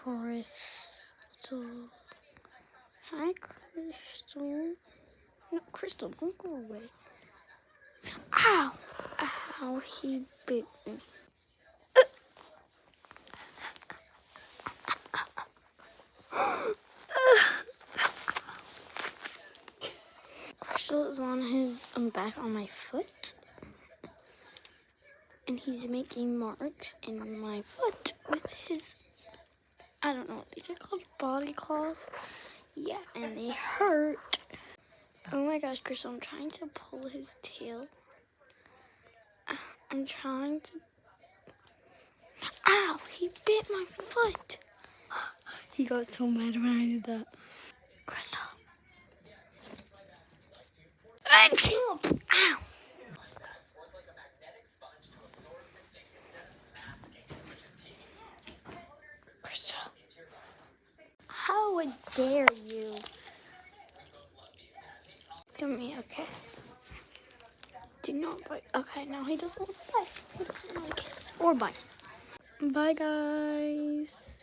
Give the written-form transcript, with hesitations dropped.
Crystal. Hi, Crystal. No, Crystal, don't go away. Ow! Ow, he bit me. Crystal is on his back on my foot. And he's making marks in my foot with his, I don't know what these are called, body claws. Yeah, and they hurt. Oh my gosh, Crystal, I'm trying to pull his tail. I'm trying to... Ow, he bit my foot. He got so mad when I did that. Crystal. Ow. Crystal. How dare you? Give me a kiss. Do not bite. Okay, now he doesn't want to bite. He doesn't want to kiss or bite. Bye, guys.